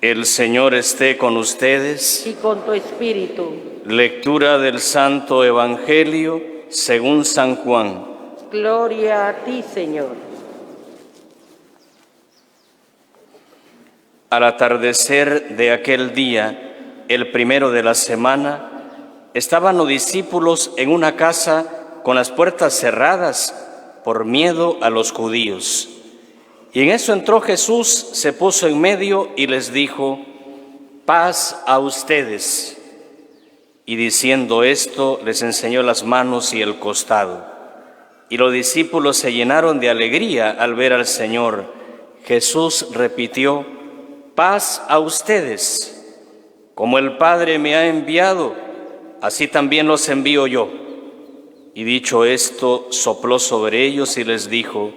El Señor esté con ustedes. Y con tu espíritu. Lectura del Santo Evangelio según San Juan. Gloria a ti, Señor. Al atardecer de aquel día, el primero de la semana, estaban los discípulos en una casa con las puertas cerradas por miedo a los judíos. Y en eso entró Jesús, se puso en medio y les dijo: paz a ustedes. Y diciendo esto, les enseñó las manos y el costado. Y los discípulos se llenaron de alegría al ver al Señor. Jesús repitió: paz a ustedes. Como el Padre me ha enviado, así también los envío yo. Y dicho esto, sopló sobre ellos y les dijo: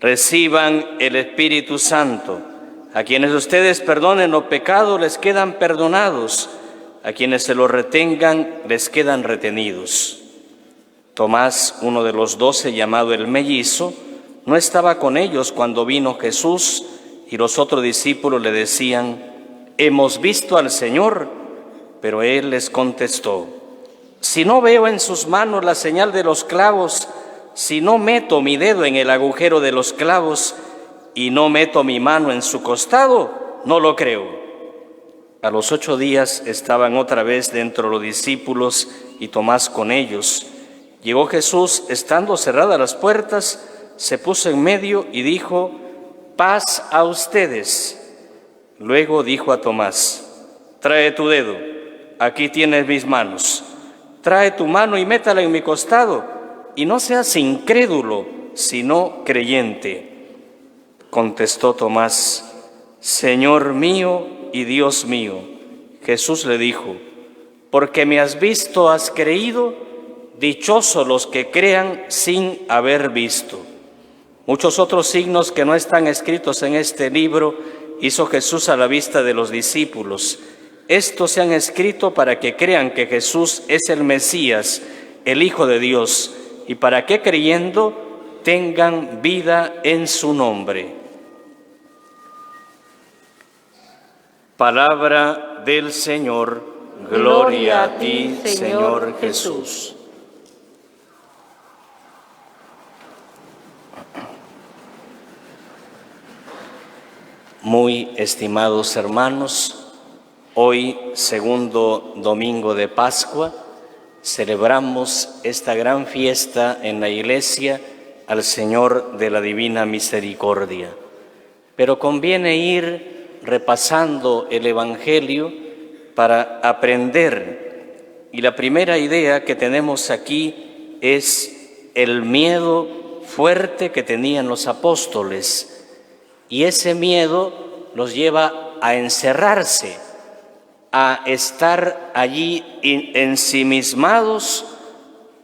reciban el Espíritu Santo. A quienes ustedes perdonen los pecados, les quedan perdonados. A quienes se los retengan, les quedan retenidos. Tomás, uno de los 12, llamado el mellizo, no estaba con ellos cuando vino Jesús, y los otros discípulos le decían: hemos visto al Señor. Pero él les contestó: si no veo en sus manos la señal de los clavos, si no meto mi dedo en el agujero de los clavos y no meto mi mano en su costado, no lo creo. A los 8 días estaban otra vez dentro los discípulos y Tomás con ellos. Llegó Jesús, estando cerradas las puertas, se puso en medio y dijo: paz a ustedes. Luego dijo a Tomás: trae tu dedo, aquí tienes mis manos. Trae tu mano y métala en mi costado. Y no seas incrédulo, sino creyente. Contestó Tomás: Señor mío y Dios mío. Jesús le dijo: porque me has visto, has creído. Dichosos los que crean sin haber visto. Muchos otros signos que no están escritos en este libro hizo Jesús a la vista de los discípulos. Estos se han escrito para que crean que Jesús es el Mesías, el Hijo de Dios, y para que creyendo tengan vida en su nombre. Palabra del Señor. Gloria a ti, Señor Jesús. Muy estimados hermanos, hoy, segundo domingo de Pascua, celebramos esta gran fiesta en la Iglesia al Señor de la Divina Misericordia. Pero conviene ir repasando el Evangelio para aprender. Y la primera idea que tenemos aquí es el miedo fuerte que tenían los apóstoles. Y ese miedo los lleva a encerrarse, a estar allí ensimismados,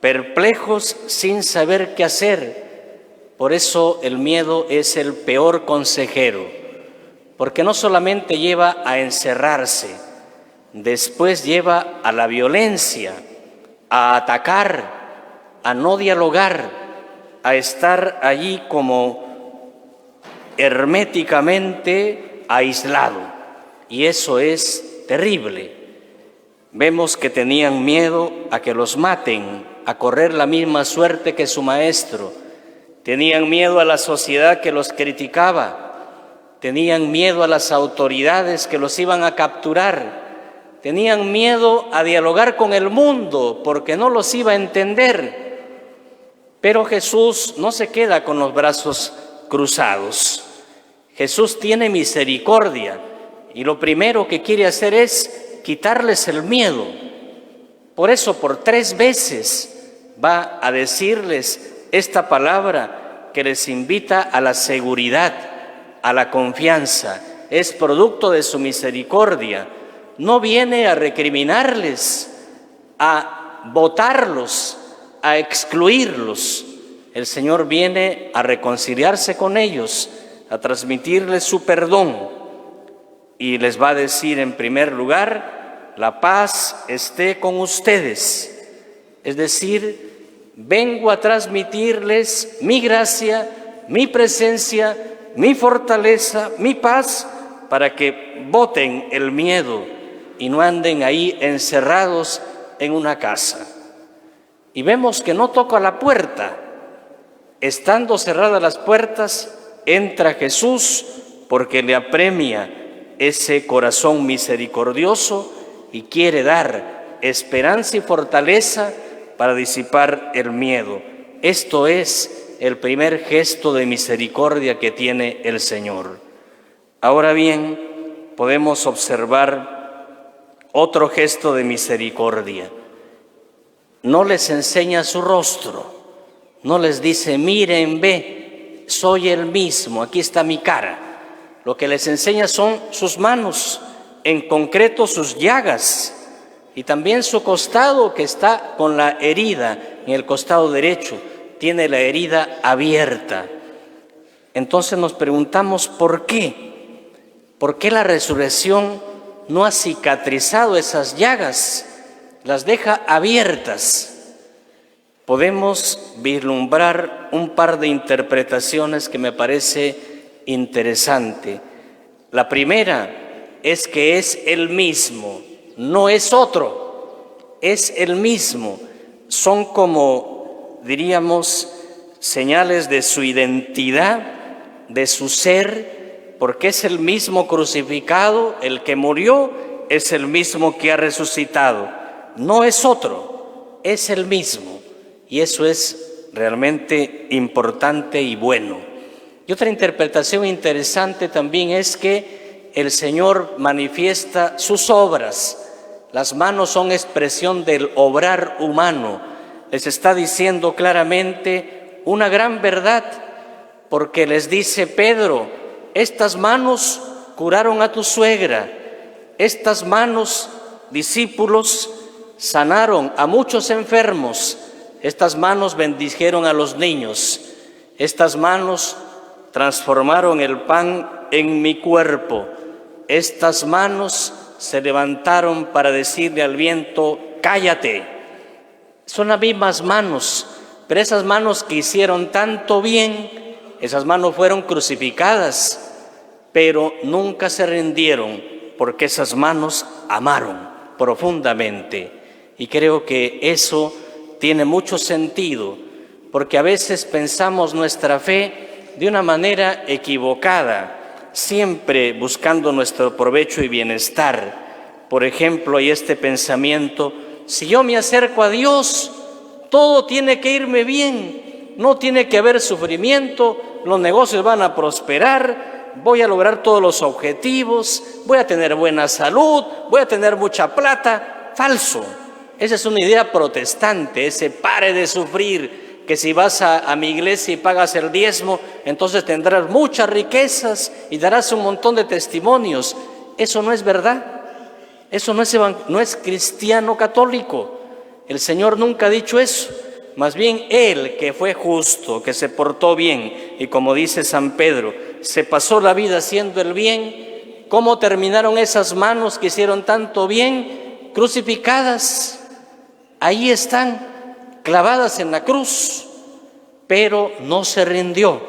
perplejos, sin saber qué hacer. Por eso el miedo es el peor consejero, porque no solamente lleva a encerrarse, después lleva a la violencia, a atacar, a no dialogar, a estar allí como herméticamente aislado. Y eso es terrible. Vemos que tenían miedo a que los maten, a correr la misma suerte que su maestro. Tenían miedo a la sociedad que los criticaba. Tenían miedo a las autoridades que los iban a capturar. Tenían miedo a dialogar con el mundo porque no los iba a entender. Pero Jesús no se queda con los brazos cruzados. Jesús tiene misericordia. Y lo primero que quiere hacer es quitarles el miedo. Por eso, por 3 veces va a decirles esta palabra que les invita a la seguridad, a la confianza. Es producto de su misericordia. No viene a recriminarles, a botarlos, a excluirlos. El Señor viene a reconciliarse con ellos, a transmitirles su perdón. Y les va a decir en primer lugar: la paz esté con ustedes. Es decir, vengo a transmitirles mi gracia, mi presencia, mi fortaleza, mi paz, para que boten el miedo y no anden ahí encerrados en una casa. Y vemos que no toca la puerta. Estando cerradas las puertas, entra Jesús porque le apremia ese corazón misericordioso y quiere dar esperanza y fortaleza para disipar el miedo. Esto es el primer gesto de misericordia que tiene el Señor. Ahora bien, podemos observar otro gesto de misericordia. No les enseña su rostro, no les dice, miren, ve, soy el mismo, aquí está mi cara. Lo que les enseña son sus manos, en concreto sus llagas, y también su costado, que está con la herida en el costado derecho, tiene la herida abierta. Entonces nos preguntamos, ¿por qué? ¿Por qué la resurrección no ha cicatrizado esas llagas? Las deja abiertas. Podemos vislumbrar un par de interpretaciones que me parece interesante. La primera es que es el mismo, no es otro, es el mismo. Son como, diríamos, señales de su identidad, de su ser, porque es el mismo crucificado, el que murió, es el mismo que ha resucitado. No es otro, es el mismo. Y eso es realmente importante y bueno. Y otra interpretación interesante también es que el Señor manifiesta sus obras. Las manos son expresión del obrar humano. Les está diciendo claramente una gran verdad, porque les dice Pedro, estas manos curaron a tu suegra, estas manos, discípulos, sanaron a muchos enfermos, estas manos bendijeron a los niños, estas manos transformaron el pan en mi cuerpo, estas manos se levantaron para decirle al viento, cállate. Son las mismas manos, pero esas manos que hicieron tanto bien, esas manos fueron crucificadas, pero nunca se rindieron, porque esas manos amaron profundamente. Y creo que eso tiene mucho sentido, porque a veces pensamos nuestra fe de una manera equivocada, siempre buscando nuestro provecho y bienestar. Por ejemplo, hay este pensamiento, si yo me acerco a Dios, todo tiene que irme bien, no tiene que haber sufrimiento, los negocios van a prosperar, voy a lograr todos los objetivos, voy a tener buena salud, voy a tener mucha plata. Falso. Esa es una idea protestante, ese pare de sufrir, que si vas a mi iglesia y pagas el diezmo, entonces tendrás muchas riquezas y darás un montón de testimonios. Eso no es verdad, eso no es cristiano católico. El Señor nunca ha dicho eso. Más bien Él, que fue justo, que se portó bien, y como dice San Pedro, se pasó la vida haciendo el bien. ¿Cómo terminaron esas manos que hicieron tanto bien? Crucificadas. Ahí están, clavadas en la cruz, pero no se rindió,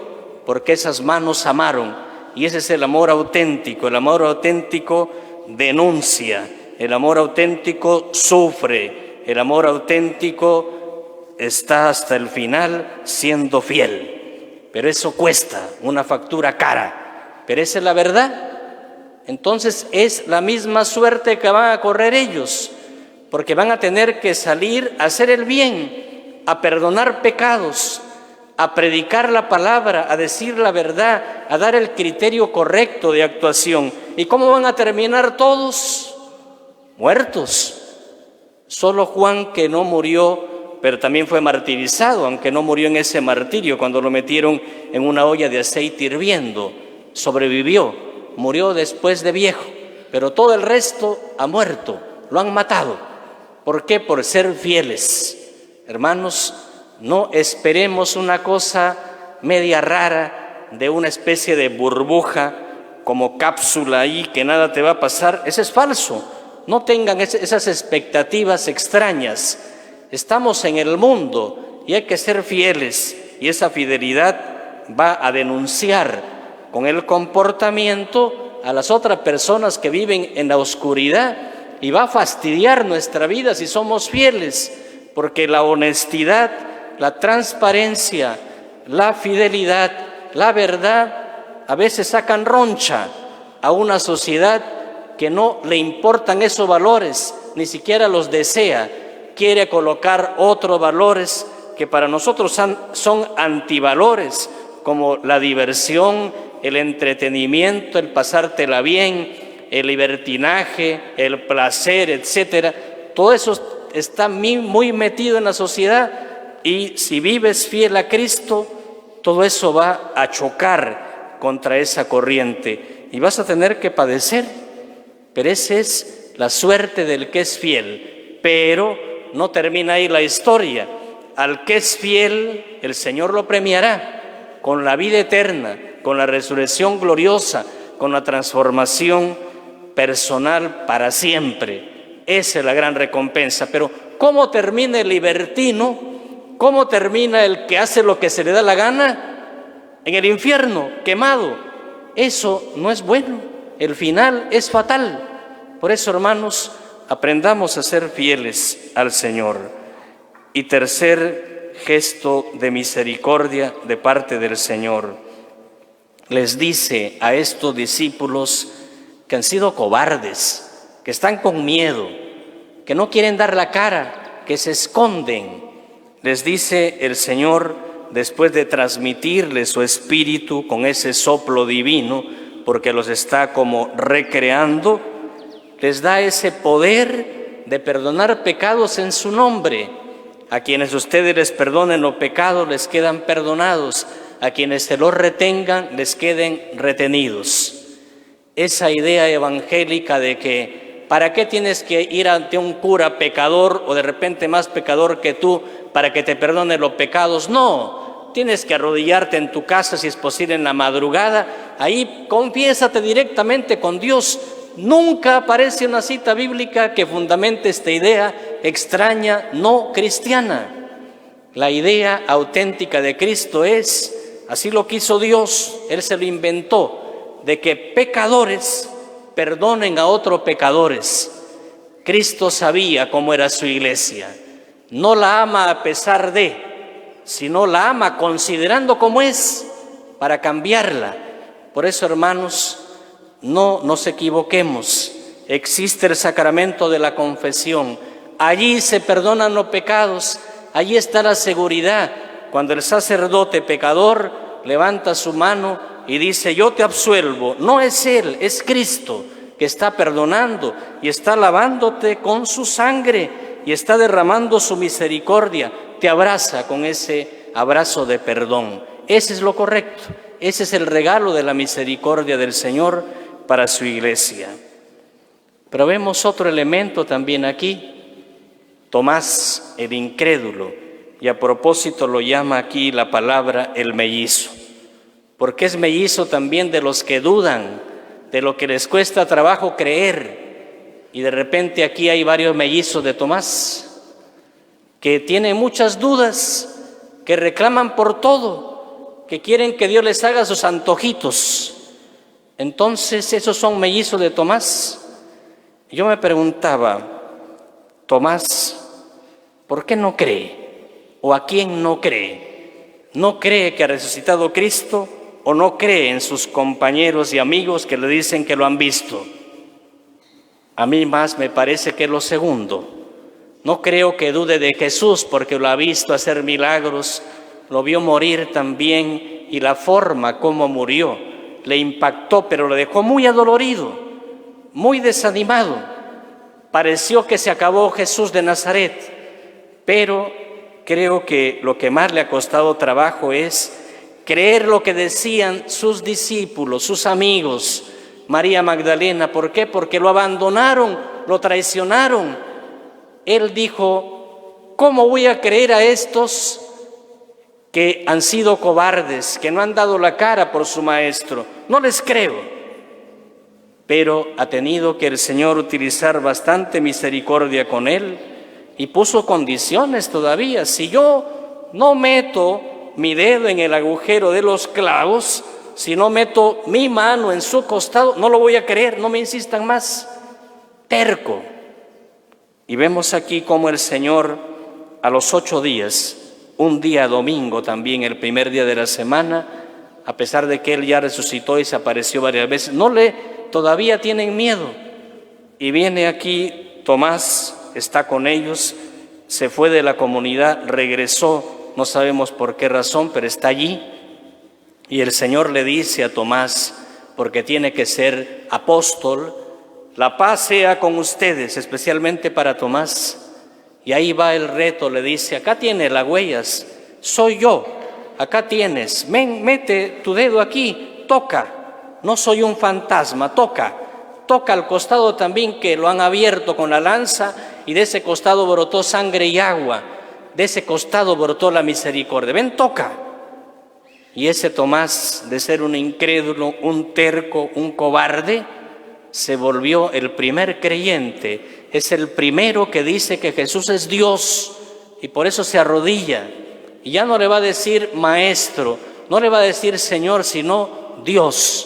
porque esas manos amaron, y ese es el amor auténtico. El amor auténtico denuncia, el amor auténtico sufre, el amor auténtico está hasta el final siendo fiel, pero eso cuesta una factura cara, pero esa es la verdad. Entonces es la misma suerte que van a correr ellos, porque van a tener que salir a hacer el bien, a perdonar pecados, a predicar la palabra, a decir la verdad, a dar el criterio correcto de actuación. ¿Y cómo van a terminar todos? Muertos. Solo Juan, que no murió, pero también fue martirizado, aunque no murió en ese martirio, cuando lo metieron en una olla de aceite hirviendo, sobrevivió, murió después de viejo, pero todo el resto ha muerto, lo han matado. ¿Por qué? Por ser fieles. Hermanos, no esperemos una cosa media rara, de una especie de burbuja, como cápsula ahí, que nada te va a pasar. Eso es falso. No tengan esas expectativas extrañas. Estamos en el mundo y hay que ser fieles, y esa fidelidad va a denunciar con el comportamiento a las otras personas que viven en la oscuridad y va a fastidiar nuestra vida si somos fieles, porque la honestidad, la transparencia, la fidelidad, la verdad, a veces sacan roncha a una sociedad que no le importan esos valores, ni siquiera los desea, quiere colocar otros valores que para nosotros son antivalores, como la diversión, el entretenimiento, el pasártela bien, el libertinaje, el placer, etcétera. Todo eso está muy metido en la sociedad, y si vives fiel a Cristo, todo eso va a chocar contra esa corriente y vas a tener que padecer. Pero esa es la suerte del que es fiel. Pero no termina ahí la historia. Al que es fiel, el Señor lo premiará con la vida eterna, con la resurrección gloriosa, con la transformación personal para siempre. Esa es la gran recompensa. Pero ¿cómo termina el libertino? ¿Cómo termina el que hace lo que se le da la gana? En el infierno, quemado. Eso no es bueno. El final es fatal. Por eso, hermanos, aprendamos a ser fieles al Señor. Y tercer gesto de misericordia de parte del Señor. Les dice a estos discípulos que han sido cobardes, que están con miedo, que no quieren dar la cara, que se esconden. Les dice el Señor, después de transmitirles su espíritu con ese soplo divino, porque los está como recreando, les da ese poder de perdonar pecados en su nombre. A quienes ustedes les perdonen los pecados, les quedan perdonados. A quienes se los retengan, les queden retenidos. Esa idea evangélica de que ¿para qué tienes que ir ante un cura pecador o de repente más pecador que tú para que te perdone los pecados? No, tienes que arrodillarte en tu casa, si es posible en la madrugada. Ahí confiésate directamente con Dios. Nunca aparece una cita bíblica que fundamente esta idea extraña, no cristiana. La idea auténtica de Cristo es, así lo quiso Dios, Él se lo inventó, de que pecadores perdonen a otros pecadores. Cristo sabía cómo era su iglesia. No la ama a pesar de, sino la ama considerando cómo es para cambiarla. Por eso, hermanos, no nos equivoquemos. Existe el sacramento de la confesión. Allí se perdonan los pecados. Allí está la seguridad. Cuando el sacerdote pecador levanta su mano y dice: yo te absuelvo, no es él, es Cristo que está perdonando y está lavándote con su sangre y está derramando su misericordia. Te abraza con ese abrazo de perdón. Ese es lo correcto. Ese es el regalo de la misericordia del Señor para su iglesia. Pero vemos otro elemento también aquí. Tomás, el incrédulo, y a propósito lo llama aquí la palabra el mellizo, porque es mellizo también de los que dudan, de lo que les cuesta trabajo creer. Y de repente aquí hay varios mellizos de Tomás, que tienen muchas dudas, que reclaman por todo, que quieren que Dios les haga sus antojitos. Entonces, esos son mellizos de Tomás. Yo me preguntaba, Tomás, ¿por qué no cree? ¿O a quién no cree? ¿No cree que ha resucitado Cristo o no cree en sus compañeros y amigos que le dicen que lo han visto? A mí más me parece que es lo segundo. No creo que dude de Jesús porque lo ha visto hacer milagros, lo vio morir también y la forma como murió le impactó, pero lo dejó muy adolorido, muy desanimado. Pareció que se acabó Jesús de Nazaret, pero creo que lo que más le ha costado trabajo es creer lo que decían sus discípulos, sus amigos, María Magdalena. ¿Por qué? Porque lo abandonaron, lo traicionaron. Él dijo: ¿cómo voy a creer a estos que han sido cobardes, que no han dado la cara por su maestro? No les creo. Pero ha tenido que el Señor utilizar bastante misericordia con él y puso condiciones todavía. Si yo no meto mi dedo en el agujero de los clavos, si no meto mi mano en su costado, no lo voy a creer, no me insistan más. Terco. Y vemos aquí cómo el Señor a los 8 días, un día domingo también, el primer día de la semana, a pesar de que Él ya resucitó y se apareció varias veces, todavía tienen miedo. Y viene aquí Tomás, está con ellos, se fue de la comunidad, regresó, no sabemos por qué razón, pero está allí. Y el Señor le dice a Tomás, porque tiene que ser apóstol, la paz sea con ustedes, especialmente para Tomás. Y ahí va el reto, le dice, acá tienes las huellas, soy yo, acá tienes, mete tu dedo aquí, toca, no soy un fantasma, toca al costado también que lo han abierto con la lanza y de ese costado brotó sangre y agua, de ese costado brotó la misericordia, ven, toca. Y ese Tomás, de ser un incrédulo, un terco, un cobarde, se volvió el primer creyente, es el primero que dice que Jesús es Dios y por eso se arrodilla. Y ya no le va a decir maestro, no le va a decir Señor, sino Dios.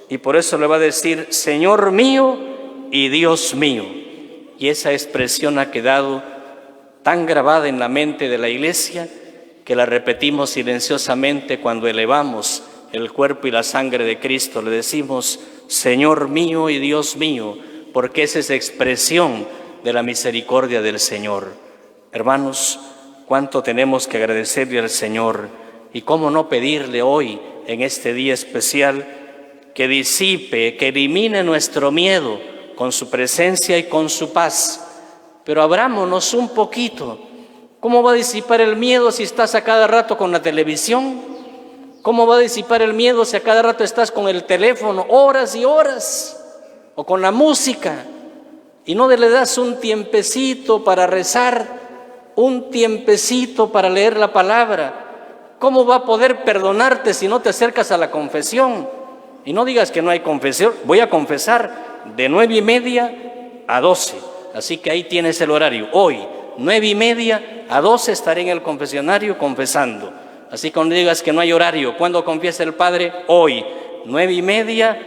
Y por eso le va a decir Señor mío y Dios mío. Y esa expresión ha quedado tan grabada en la mente de la Iglesia que la repetimos silenciosamente cuando elevamos el cuerpo y la sangre de Cristo. Le decimos Señor mío y Dios mío, porque esa es expresión de la misericordia del Señor. Hermanos, cuánto tenemos que agradecerle al Señor y cómo no pedirle hoy, en este día especial, que disipe, que elimine nuestro miedo con su presencia y con su paz. Pero abrámonos un poquito. ¿Cómo va a disipar el miedo si estás a cada rato con la televisión? ¿Cómo va a disipar el miedo si a cada rato estás con el teléfono horas y horas? O con la música. Y no le das un tiempecito para rezar, un tiempecito para leer la palabra. ¿Cómo va a poder perdonarte si no te acercas a la confesión? Y no digas que no hay confesión. Voy a confesar de 9:30 a 12. Así que ahí tienes el horario. Hoy, 9:30 a 12 estaré en el confesionario confesando. Así que no digas que no hay horario. ¿Cuándo confiesa el Padre? Hoy, 9:30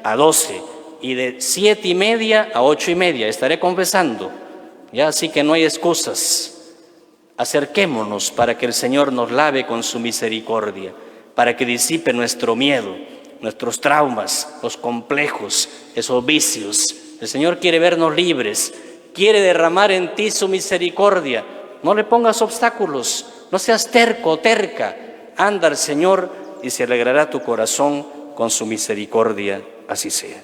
a 12. Y de 7:30 a 8:30 estaré confesando. Ya, así que no hay excusas. Acerquémonos para que el Señor nos lave con su misericordia, para que disipe nuestro miedo, nuestros traumas, los complejos, esos vicios. El Señor quiere vernos libres, quiere derramar en ti su misericordia. No le pongas obstáculos, no seas terco o terca. Anda al Señor y se alegrará tu corazón con su misericordia. Así sea.